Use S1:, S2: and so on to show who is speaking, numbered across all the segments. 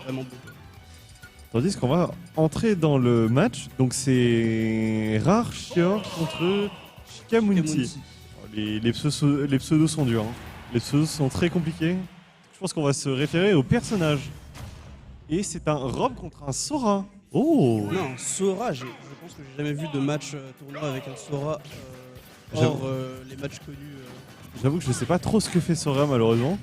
S1: vraiment bon.
S2: Tandis qu'on va entrer dans le match. Donc c'est Rar Chior contre Shikamunti. Les pseudos sont durs. Hein. Les pseudos sont très compliqués. Je pense qu'on va se référer au personnage. Et c'est un Rob contre un Sora. Oh!
S1: Non, Sora, je pense que j'ai jamais vu de match tournoi avec un Sora hors les matchs connus.
S2: J'avoue que je sais pas trop ce que fait Sora malheureusement.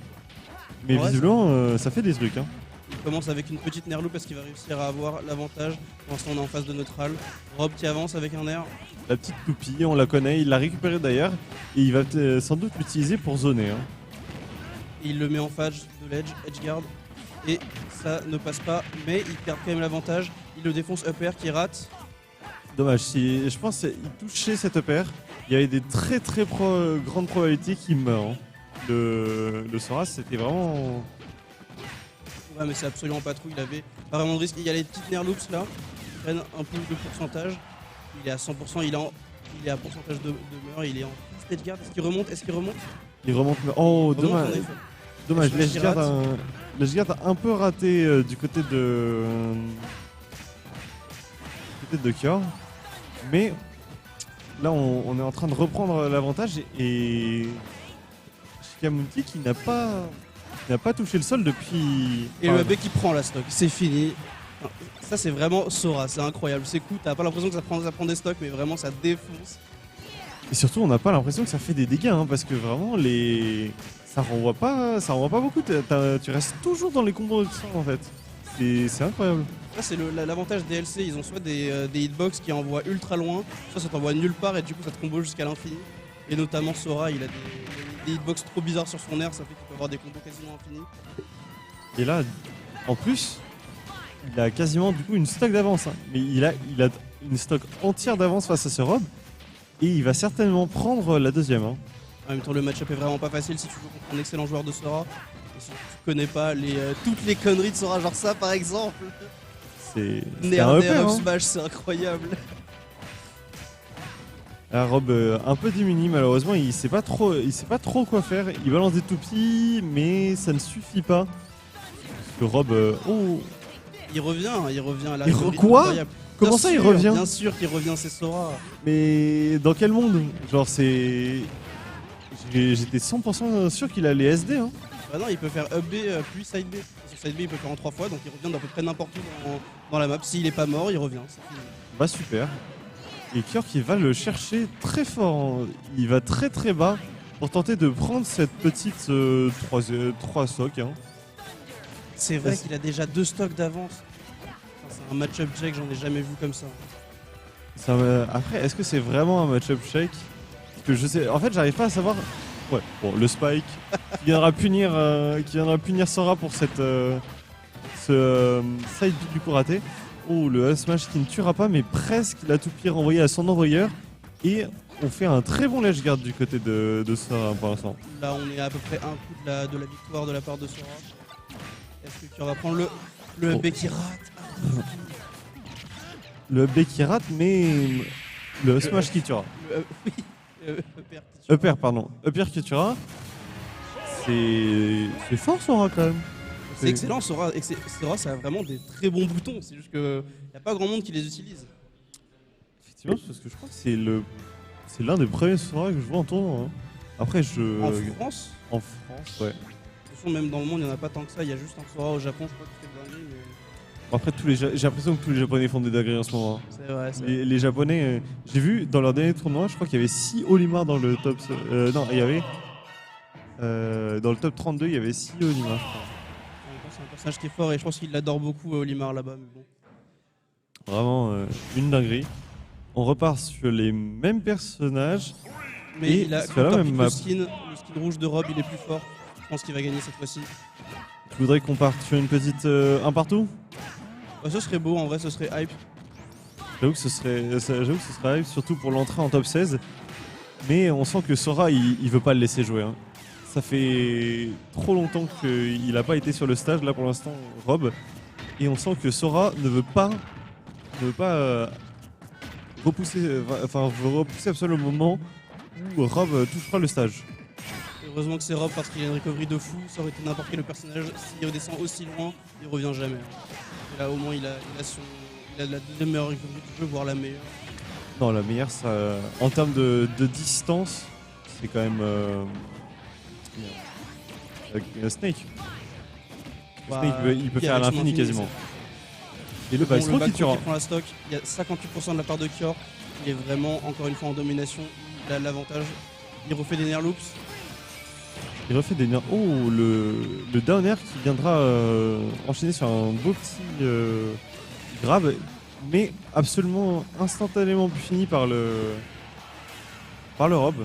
S2: Mais
S1: Ouais,
S2: visiblement ça fait des trucs. Hein.
S1: Il commence avec une petite Nerlou parce qu'il va réussir à avoir l'avantage. Pour l'instant, on est en phase de neutral. Rob qui avance avec un air.
S2: La petite toupie, on la connaît, il l'a récupérée d'ailleurs. Et il va sans doute l'utiliser pour zoner. Hein.
S1: Et il le met en phase de l'edge, edge guard. Et ça ne passe pas, mais il garde quand même l'avantage. Il le défonce up air qui rate.
S2: Dommage, je pense qu'il touchait cette upper. Il y avait des très grandes probabilités qu'il meure. Hein. Le Sora, c'était vraiment...
S1: Ouais, mais c'est absolument pas trop. Il avait pas vraiment de risque. Il y a les petites Nerloops là qui prennent un peu de pourcentage. Il est à 100%, il est à pourcentage de meurtre. Il est en edge guard. Est-ce qu'il remonte?
S2: Il remonte... Oh,
S1: Il remonte,
S2: dommage.
S1: en effet.
S2: Dommage, l'Edgeguard a un peu raté du côté de Kior. Mais là, on est en train de reprendre l'avantage et Shikamunti qui n'a pas touché le sol depuis...
S1: Et le AB qui prend la stock, c'est fini. Ça c'est vraiment Sora, c'est incroyable. C'est cool, t'as pas l'impression que ça prend des stocks, mais vraiment ça défonce.
S2: Et surtout, on n'a pas l'impression que ça fait des dégâts, hein, parce que vraiment, ça renvoie pas beaucoup. Tu restes toujours dans les combos de sang, en fait. C'est incroyable.
S1: Là, c'est l'avantage des LC. Ils ont soit des hitbox qui envoient ultra loin, soit ça t'envoie nulle part et du coup ça te combo jusqu'à l'infini. Et notamment Sora, il a des hitbox trop bizarres sur son air, ça fait qu'il peut avoir des combos quasiment infinis.
S2: Et là, en plus, il a quasiment du coup une stock d'avance. Hein. Mais il a une stock entière d'avance face à ce Rob. Et il va certainement prendre la deuxième. Hein.
S1: En même temps, le match-up est vraiment pas facile si tu joues contre un excellent joueur de Sora. Et si tu connais pas toutes les conneries de Sora, genre ça par exemple.
S2: C'est
S1: Nair,
S2: un EP, hein.
S1: smash, c'est incroyable.
S2: La Rob un peu démuni malheureusement, il sait pas trop quoi faire. Il balance des toupies, mais ça ne suffit pas. Le Rob,
S1: il revient à la
S2: quoi?
S1: incroyable.
S2: Comment ça il revient?
S1: Bien sûr qu'il revient, c'est Sora.
S2: Mais dans quel monde? Genre c'est... J'étais 100% sûr qu'il allait SD. Hein.
S1: Bah non, il peut faire up B puis side B. Sur side B, il peut faire en 3 fois, donc il revient d'à peu près n'importe où dans la map. S'il est pas mort, il revient.
S2: Bah super. Et Kior qui va le chercher très fort. Hein. Il va très bas pour tenter de prendre cette petite 3 stocks. Hein.
S1: C'est vrai qu'il a déjà 2 stocks d'avance. C'est un match-up check, j'en ai jamais vu comme ça.
S2: Après, est-ce que c'est vraiment un match-up shake? Parce que je sais, en fait, j'arrive pas à savoir. Ouais, bon, le spike qui viendra punir Sora pour ce side beat du coup raté. Oh, le smash qui ne tuera pas, mais presque la toupie renvoyée à son envoyeur. Et on fait un très bon ledge guard du côté de Sora pour l'instant.
S1: Là, on est à peu près un coup de la victoire de la part de Sora. Est-ce que tu vas prendre le B qui rate?
S2: Le B qui rate, mais le smash qui tuera.
S1: Oui,
S2: Upper, pardon. Upper qui tuera. C'est fort Sora quand même.
S1: C'est excellent, Sora, ça a vraiment des très bons boutons. C'est juste qu'il n'y a pas grand monde qui les utilise.
S2: Effectivement, parce que je crois que c'est l'un des premiers Sora que je vois en tournoi. Hein. Après,
S1: En France?
S2: En France, ouais.
S1: De toute façon, même dans le monde, il n'y en a pas tant que ça. Il y a juste un Sora au Japon, je crois, qui fait de dinguerie. Mais...
S2: Après, j'ai l'impression que tous les Japonais font des dingueries en ce moment. Hein.
S1: C'est vrai,
S2: les Japonais, j'ai vu dans leur dernier tournoi, je crois qu'il y avait 6 Olimar dans le top. Non, il y avait. Dans le top 32, il y avait 6 Olimar, je crois.
S1: C'est un personnage qui est fort et je pense qu'il l'adore beaucoup, Olimar là-bas. Mais bon.
S2: Vraiment une dinguerie. On repart sur les mêmes personnages.
S1: Mais
S2: et
S1: il a le skin rouge de Rob, il est plus fort. Je pense qu'il va gagner cette fois-ci.
S2: Tu voudrais qu'on parte sur une petite un partout?
S1: Bah, ce serait beau, en vrai, ce serait hype.
S2: J'avoue que ce serait hype, surtout pour l'entrée en top 16. Mais on sent que Sora, il veut pas le laisser jouer. Hein. Ça fait trop longtemps qu'il n'a pas été sur le stage, là pour l'instant, Rob. Et on sent que Sora ne veut pas repousser absolument le moment où Rob touchera le stage.
S1: Heureusement que c'est Rob parce qu'il a une recovery de fou. Ça aurait été n'importe quel personnage. S'il redescend aussi loin, il revient jamais. Et là, au moins, il a la deuxième meilleure recovery du jeu, voire la meilleure.
S2: Non, la meilleure, ça, en termes de distance, c'est quand même Snake.
S1: Bah,
S2: Snake, il peut faire à
S1: avec son
S2: l'infini
S1: infini,
S2: quasiment. Et le
S1: Bon,
S2: backthrow qui
S1: backthrow
S2: tuera.
S1: qui prend la stock, il y a 58% de la part de Kior. Il est vraiment, encore une fois, en domination. Il a l'avantage. Il refait des near loops.
S2: Il refait des nerfs. Oh, le down air qui viendra enchaîner sur un beau petit grab, mais absolument instantanément fini par le Rob,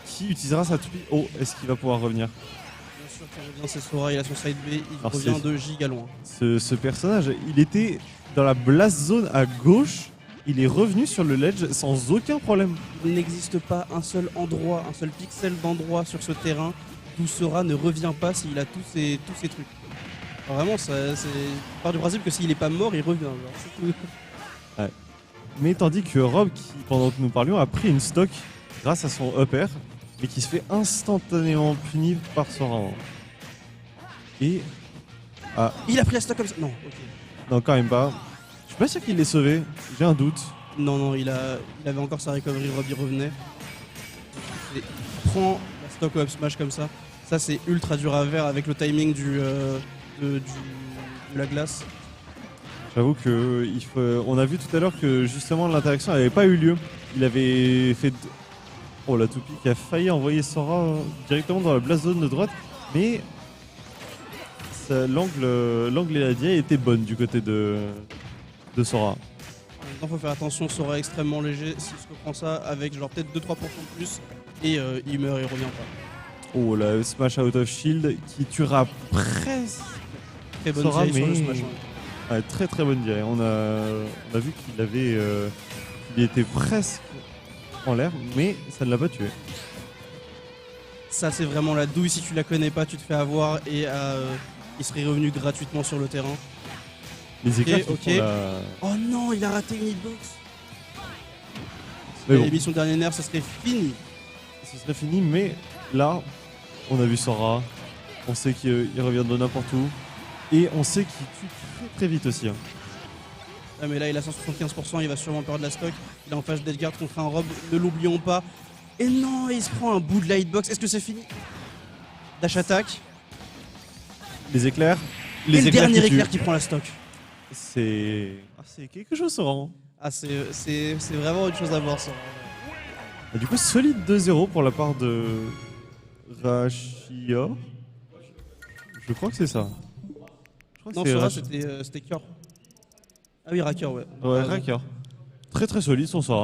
S2: qui utilisera sa toupie. Oh, est-ce qu'il va pouvoir revenir?
S1: Bien sûr qu'il revient, c'est Sora, il a son side B, il
S2: Alors,
S1: revient
S2: c'est-
S1: de giga loin.
S2: Ce personnage, il était dans la blast zone à gauche, il est revenu sur le ledge sans aucun problème.
S1: Il n'existe pas un seul endroit, un seul pixel d'endroit sur ce terrain d'où Sora ne revient pas s'il a tous ces trucs. Alors vraiment, c'est part du principe que s'il est pas mort, il revient. Genre, c'est tout.
S2: Mais tandis que Rob, qui pendant que nous parlions, a pris une stock grâce à son upper, mais qui se fait instantanément punir par Sora. Et
S1: Il a pris la stock comme ça. Non, ok.
S2: non, quand même pas. Je suis pas sûr qu'il l'ait sauvé, j'ai un doute.
S1: Non, il avait encore sa recovery, Rob il revenait. Il prend la stock up smash comme ça. Ça c'est ultra dur à faire avec le timing de la glace.
S2: J'avoue que on a vu tout à l'heure que justement l'interaction n'avait pas eu lieu. Il avait fait. Oh, la toupie qui a failli envoyer Sora directement dans la blast zone de droite, mais l'angle et la DI étaient bonnes du côté de Sora.
S1: Maintenant faut faire attention, Sora est extrêmement léger. S'il se reprend ça avec genre peut-être 2-3% de plus et il meurt, il revient pas.
S2: Oh, la smash out of shield qui tuera presque.
S1: Très bonne
S2: Sora,
S1: DI sur le
S2: mais-
S1: smash.
S2: Ouais, très très bonne DI. On a vu qu'il était presque en l'air, mais ça ne l'a pas tué.
S1: Ça c'est vraiment la douille, si tu la connais pas tu te fais avoir et il serait revenu gratuitement sur le terrain.
S2: Les éclats qui
S1: ok.
S2: font la...
S1: Oh non, il a raté une hitbox.
S2: Mais
S1: Il
S2: bon,
S1: a mis son dernier nerf, ça serait fini.
S2: ce serait fini, mais là, on a vu Sora. On sait qu'il revient de n'importe où. Et on sait qu'il tue très très vite aussi. Hein.
S1: Ah, mais là il a 175%, il va sûrement perdre la stock. Il est en phase dead guard contre un Rob, ne l'oublions pas. Et non, il se prend un bout de la hitbox. Est-ce que c'est fini? Dash attack.
S2: Les éclairs.
S1: Et
S2: Les
S1: le
S2: éclairs
S1: dernier
S2: qui tuent.
S1: éclair qui prend la stock.
S2: C'est quelque chose, Sora. Hein.
S1: Ah c'est vraiment une chose à voir ça.
S2: Et du coup, solide 2-0 pour la part de Rashia. Je crois que c'est ça. Je crois que
S1: Non,
S2: c'est
S1: Sora
S2: Rash-
S1: c'était Cure. Ah oui, Racker, ouais.
S2: Ouais, Racker. Très très solide son Sora.